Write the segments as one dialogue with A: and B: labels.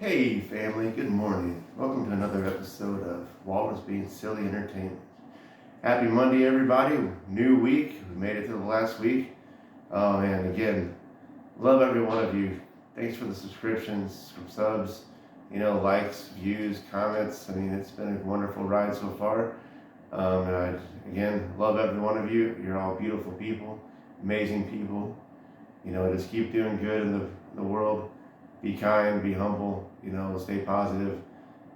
A: Hey family, good morning. Welcome to another episode of Walrus Being Silly Entertainment. Happy Monday, everybody. New week. We made it to the last week. Oh man, again, love every one of you. Thanks for the subscriptions, subs, likes, views, comments. I mean, it's been a wonderful ride so far. And I, again, love every one of you. You're all beautiful people, amazing people. Just keep doing good in the world. Be kind, be humble, stay positive.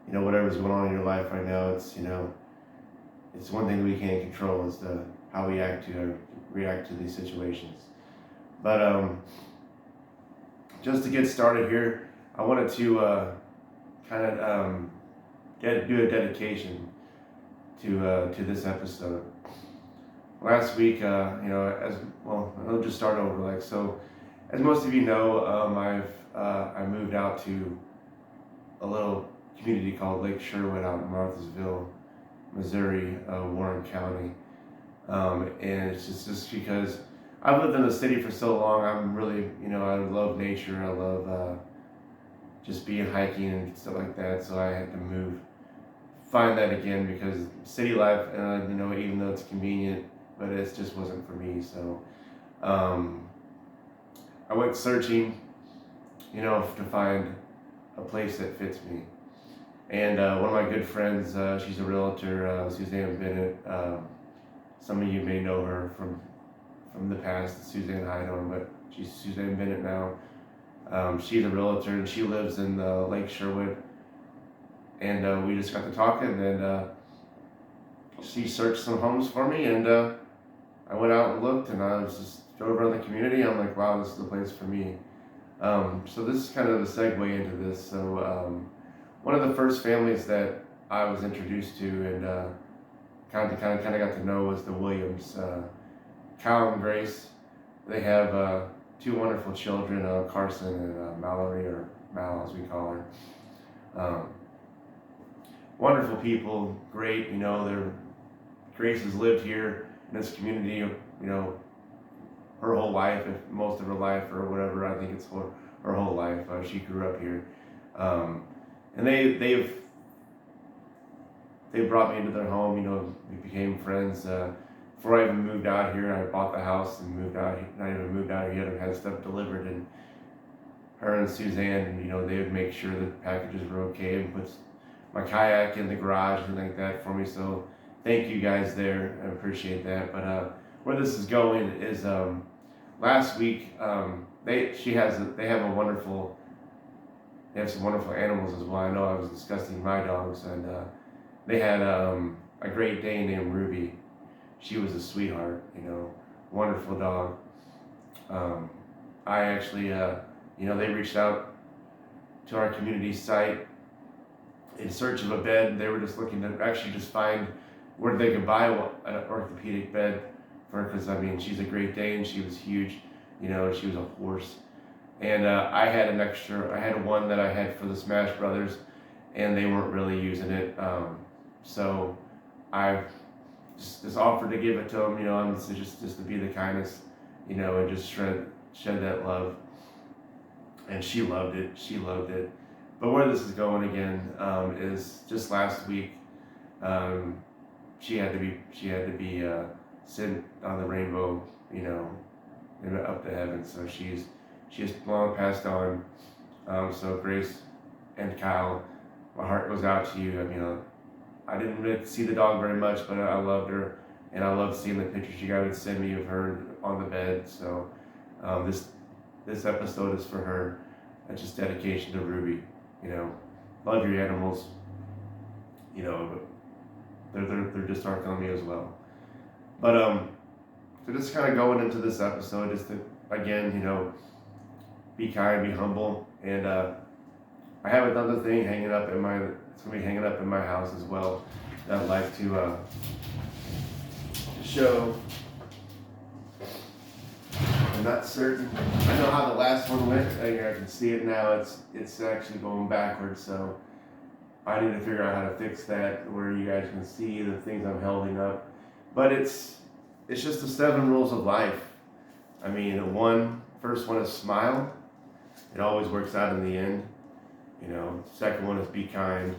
A: Whatever's going on in your life right now, it's one thing we can't control is how we react to these situations. But just to get started here, I wanted to do a dedication to this episode. Last week, I'll just start over. As most of you know, I moved out to a little community called Lake Sherwood out in Marthasville, Missouri, Warren County. And it's just because I've lived in the city for so long. I'm really, I love nature. I love just being hiking and stuff like that. So I had to find that again because city life, even though it's convenient, but it just wasn't for me. So I went searching, to find a place that fits me. And one of my good friends, she's a realtor, Suzanne Bennett. Some of you may know her from the past, Suzanne Hydon, but she's Suzanne Bennett now. She's a realtor and she lives in Lake Sherwood. And we just got to talking and she searched some homes for me and I went out and looked and I was just drove around the community. I'm like, wow, this is the place for me. So this is kind of a segue into this. So one of the first families that I was introduced to and kind of got to know was the Williams, Kyle and Grace. They have two wonderful children, Carson and Mallory, or Mal as we call her. Wonderful people, great. Grace has lived here in this community, her whole life, if most of her life or whatever. I think it's her whole life. She grew up here, and they've brought me into their home. We became friends. Before I even moved out here, I bought the house and moved out. Not even moved out here yet. I had stuff delivered, and her and Suzanne, they would make sure the packages were okay and put my kayak in the garage and like that for me. So thank you guys there. I appreciate that. But where this is going is last week they have some wonderful animals as well. I know I was discussing my dogs and they had a Great Dane named Ruby. She was a sweetheart, wonderful dog. I actually they reached out to our community site in search of a bed. They were just looking to actually just find where they could buy an orthopedic bed for her, because she's a Great Dane. She was huge, she was a horse. And I had one that I had for the Smash Brothers, and they weren't really using it. So I just offered to give it to them, just to be the kindness, and just shed that love. And she loved it. She loved it. But where this is going again is just last week. She had to be sent on the rainbow, up to heaven. So she's long passed on. So Grace and Kyle, my heart goes out to you. I didn't really see the dog very much, but I loved her, and I loved seeing the pictures you guys would send me of her on the bed. So this episode is for her. That's just dedication to Ruby. Love your animals. But they're just hard on me as well. But so just kind of going into this episode is to again, be kind, be humble, and I have another thing it's gonna be hanging up in my house as well that I'd like to show. I'm not certain. I know how the last one went. I can see it now. It's actually going backwards, so I need to figure out how to fix that where you guys can see the things I'm holding up. But it's just the 7 rules of life. The first one is smile. It always works out in the end. second one is be kind.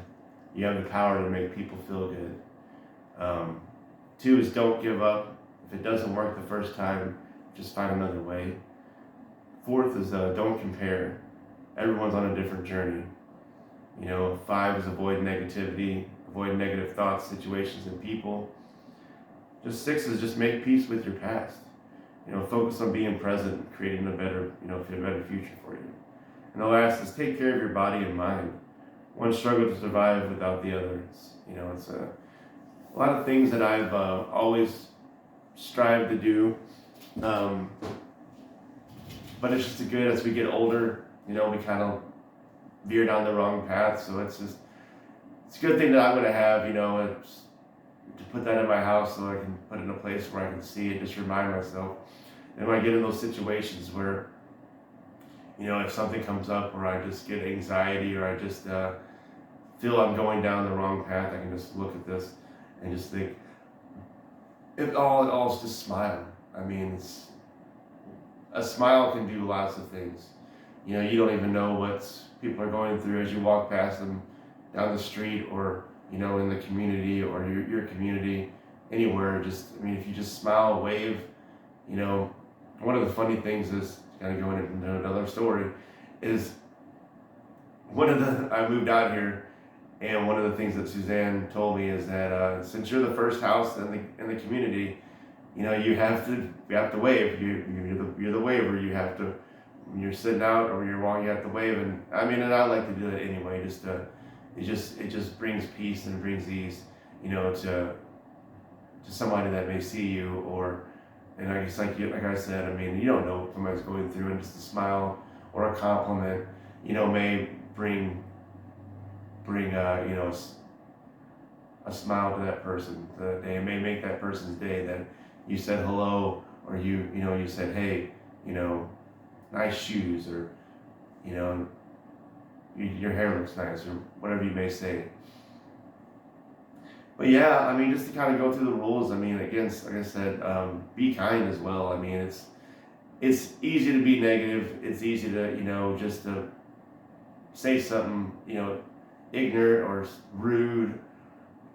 A: You have the power to make people feel good. 2 is don't give up. If it doesn't work the first time, just find another way. 4th is don't compare. Everyone's on a different journey. 5 is avoid negativity, avoid negative thoughts, situations, and people. Just 6 is just make peace with your past. Focus on being present, creating a better future for you. And the last is take care of your body and mind. One struggle to survive without the other. It's a lot of things that I've always strived to do. But it's just good as we get older, we kind of veer down the wrong path. So it's a good thing that I'm going to have, it's to put that in my house so I can put it in a place where I can see it, just remind myself. And when I get in those situations where, if something comes up where I just get anxiety or I just feel I'm going down the wrong path, I can just look at this and just think, it all is just smile. I mean, a smile can do lots of things. You don't even know what people are going through as you walk past them down the street or, in the community or your community, anywhere. If you just smile, wave, one of the funny things is, kind of going into another story, is I moved out here, and one of the things that Suzanne told me is that since you're the first house in the community, you have to wave. You're the waver. You have to, when you're sitting out or when you're walking, you have to wave. And and I like to do it anyway. It just brings peace and brings ease, to somebody that may see you. And I guess like I said, you don't know what somebody's going through, and just a smile or a compliment, may bring a smile to that person that day. It may make that person's day that you said hello, or you said, hey, nice shoes, or your hair looks nice, or whatever you may say. But yeah, just to kind of go through the rules, again, like I said, be kind as well. It's easy to be negative. It's easy to, just to say something, ignorant or rude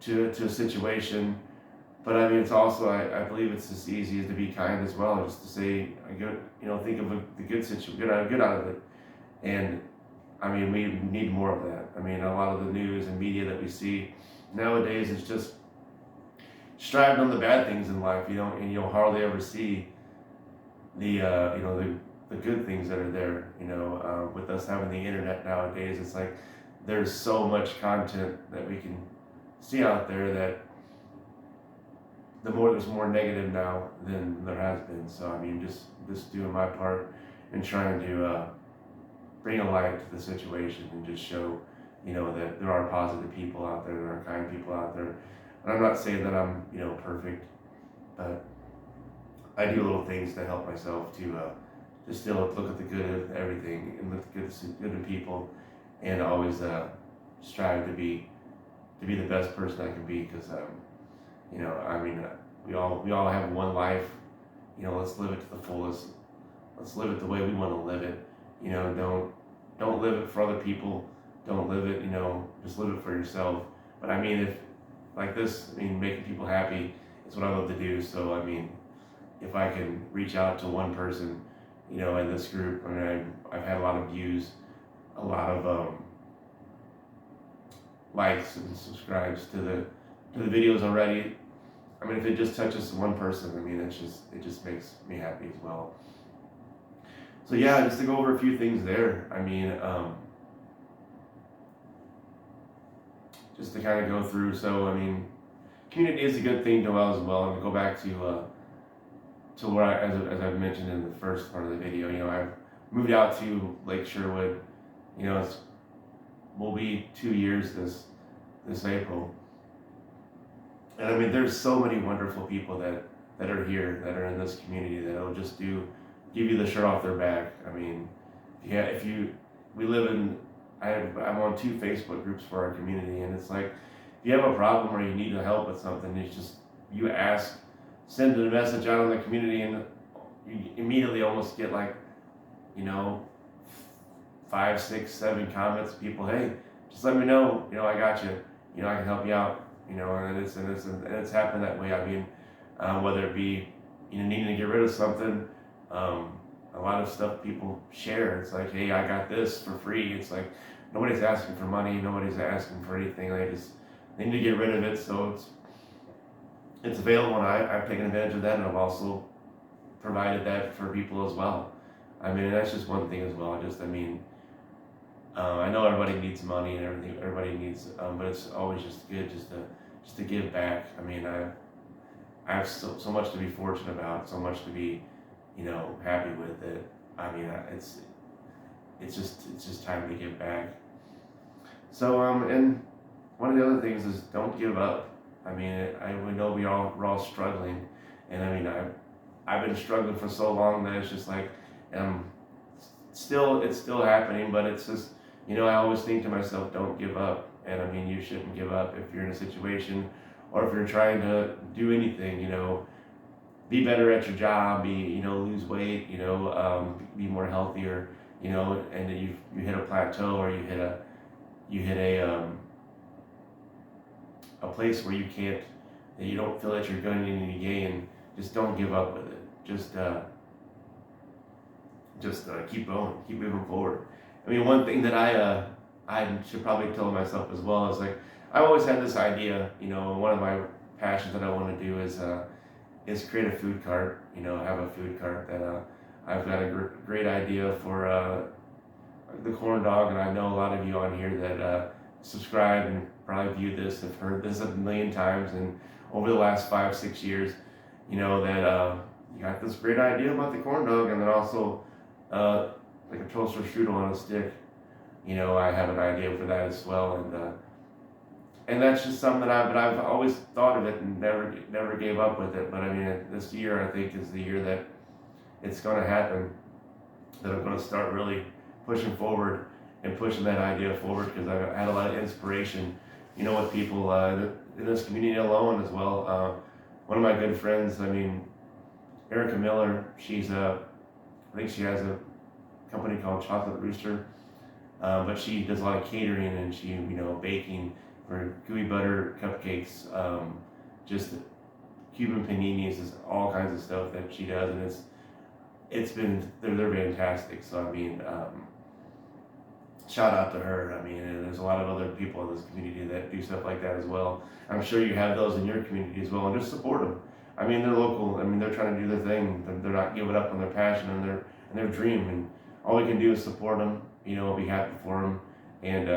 A: to a situation. But it's also, I believe it's as easy as to be kind as well, just to say a good, think of the good situation, good out of it. And we need more of that. A lot of the news and media that we see nowadays is just striving on the bad things in life, and you'll hardly ever see the good things that are there. With us having the internet nowadays, it's like there's so much content that we can see out there that there's more negative now than there has been. So just doing my part and trying to bring a light to the situation and just show that there are positive people out there, there are kind people out there. And I'm not saying that I'm perfect, but I do little things to help myself to just still look at the good of everything and look at the good of people, and always strive to be the best person I can be, because we all have one life. Let's live it to the fullest. Let's live it the way we want to live it. Don't live it for other people. Don't live it, just live it for yourself. But if like this, making people happy is what I love to do. So if I can reach out to one person, in this group, I've had a lot of views, a lot of likes and subscribes to the videos already. If it just touches one person, it just makes me happy as well. So yeah, just to go over a few things there. Just to kind of go through. So community is a good thing to as well. And to go back to where as I've mentioned in the first part of the video, I've moved out to Lake Sherwood. Will be 2 years this April. And there's so many wonderful people that are here, that are in this community, that will just give you the shirt off their back. I'm on 2 Facebook groups for our community, and it's like, if you have a problem or you need help with something, it's just, you ask, send a message out in the community, and you immediately almost get 5, 6, 7 comments. People, hey, just let me know. I got you. I can help you out. And it's happened that way. I mean, whether it be needing to get rid of something, a lot of stuff people share. It's like, hey, I got this for free. It's like nobody's asking for money. Nobody's asking for anything. They need to get rid of it. So it's available, and I've taken advantage of that, and I've also provided that for people as well. I mean, that's just one thing as well. I know everybody needs money and everything. Everybody needs, but it's always just good just to give back. I mean, I have so much to be fortunate about, so much to be, happy with it. I mean, it's just time to give back. So and one of the other things is don't give up. I mean, we know we're all struggling, and I mean, I've been struggling for so long that it's just like, it's still happening, but it's just, I always think to myself, don't give up. And I mean, you shouldn't give up if you're in a situation, or if you're trying to do anything, be better at your job, lose weight, be more healthier, and then you hit a plateau, or you hit a place where you don't feel that you're going to need to gain. Just don't give up with it. Just keep going, keep moving forward. I mean, one thing that I should probably tell myself as well is like, I've always had this idea, one of my passions that I want to do is create a food cart, have a food cart that I've got a great idea for the corn dog, and I know a lot of you on here that subscribe and probably view this, have heard this a million times, and over the last 5-6 years, that you got this great idea about the corn dog, and then also like a toaster strudel on a stick. I have an idea for that as well, and that's just something that I've always thought of it and never gave up with it. But I mean, this year I think is the year that it's going to happen, that I'm going to start really pushing forward and pushing that idea forward, because I've had a lot of inspiration, with people in this community alone as well. One of my good friends, I mean, Erica Miller, I think she has a company called Chocolate Rooster, but she does a lot of catering, and she, baking for gooey butter cupcakes, just Cuban paninis, is all kinds of stuff that she does, and they're fantastic. So I mean, shout out to her. I mean, and there's a lot of other people in this community that do stuff like that as well. I'm sure you have those in your community as well, and just support them. I mean, they're local. I mean, they're trying to do their thing. They're not giving up on their passion and their dream, and all we can do is support them. Be happy for them, and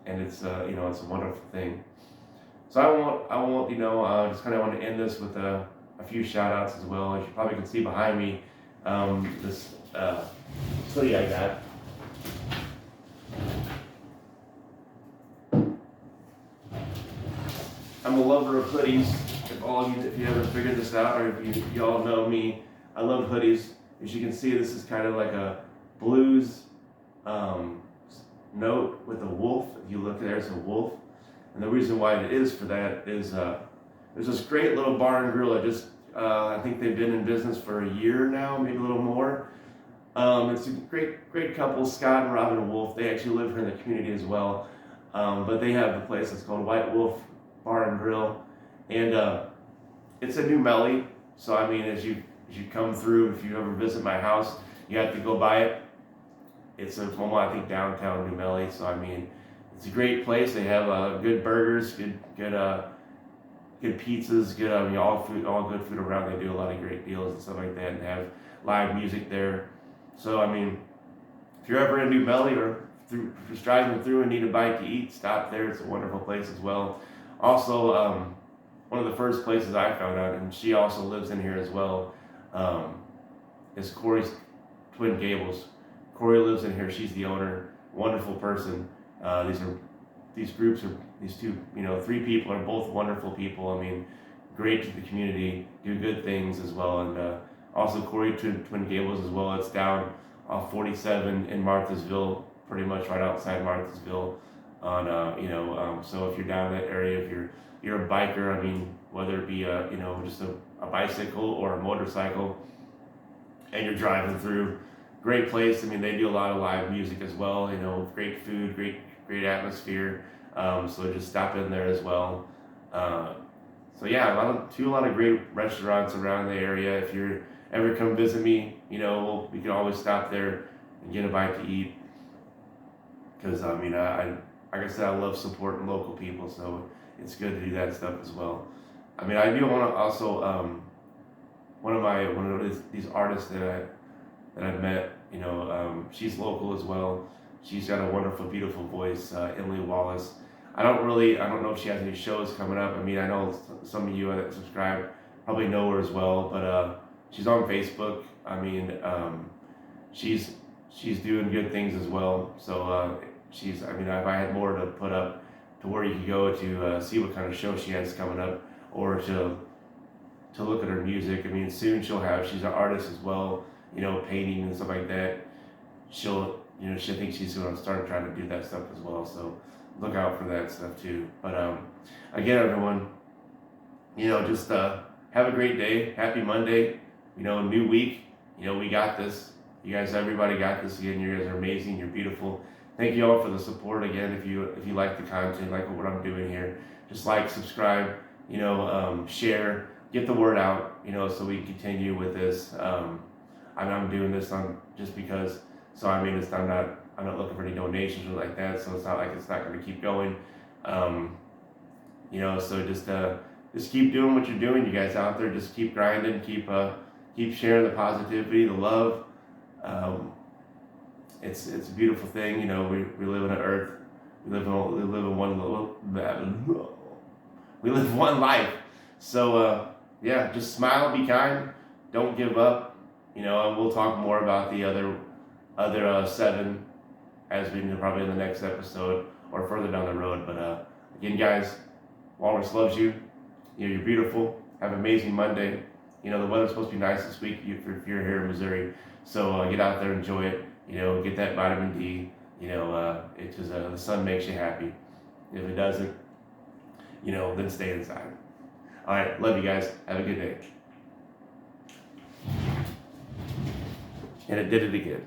A: it's it's a wonderful thing. So I won't just kind of want to end this with a few shout outs as well. As you probably can see behind me, this hoodie I got. I'm a lover of hoodies. If you haven't figured this out, or if you all know me, I love hoodies. As you can see, this is kind of like a blues note with a wolf. If you look there, it's a wolf. And the reason why it is for that is there's this great little bar and grill. I think they've been in business for a year now, maybe a little more. It's a great couple, Scott and Robin Wolf. They actually live here in the community as well. But they have a place that's called White Wolf Bar and Grill, and it's a new Melly. So I mean, as you come through, if you ever visit my house, you have to go by it. It's in I think downtown New Melly. So I mean, it's a great place. They have good burgers, good pizzas, all good food around. They do a lot of great deals and stuff like that, and have live music there. So I mean, if you're ever in New Melly, or if you're just driving through and need a bite to eat, stop there. It's a wonderful place as well. Also, one of the first places I found out, and she also lives in here as well, is Corey's Twin Gables. Corey lives in here. She's the owner. Wonderful person. These two, 3 people are both wonderful people. I mean, great to the community, do good things as well. And also Corey Twin Gables as well. It's down off 47 in Marthasville, pretty much right outside Marthasville. So if you're down that area, if you're a biker, I mean, whether it be just a bicycle or a motorcycle, and you're driving through, great place. I mean, they do a lot of live music as well. Great food, great atmosphere. So just stop in there as well. So yeah, a lot of great restaurants around the area. If you're ever come visit me, we can always stop there and get a bite to eat. Because I mean, like I said, I love supporting local people, so it's good to do that stuff as well. I mean, I do want to also one of these artists that I've met. She's local as well. She's got a wonderful, beautiful voice, Emily Wallace. I don't know if she has any shows coming up. I mean, I know some of you that subscribe probably know her as well, but she's on Facebook. I mean, she's doing good things as well. So I mean, if I had more to put up to where you can go to see what kind of show she has coming up, or to look at her music. I mean, soon she's an artist as well, painting and stuff like that. She thinks she's going to start trying to do that stuff as well. So look out for that stuff too. But again, everyone, just have a great day. Happy Monday. New week. We got this. You guys, everybody got this again. You guys are amazing. You're beautiful. Thank you all for the support again. If you like the content, like what I'm doing here, just like, subscribe, share, get the word out, so we continue with this. I'm doing this just because. So I mean, I'm not looking for any donations or like that. So it's not like it's not going to keep going. So just keep doing what you're doing, you guys out there. Just keep grinding, keep sharing the positivity, the love. It's a beautiful thing. We live on an earth. We live one life. So yeah, just smile, be kind, don't give up. And we'll talk more about the other 7 as we probably in the next episode or further down the road. But again, guys, Walrus loves you. You're beautiful. Have an amazing Monday. The weather's supposed to be nice this week if you're here in Missouri. So get out there, enjoy it. Get that vitamin D. Because the sun makes you happy. If it doesn't, then stay inside. All right, love you guys. Have a good day. And it did it again.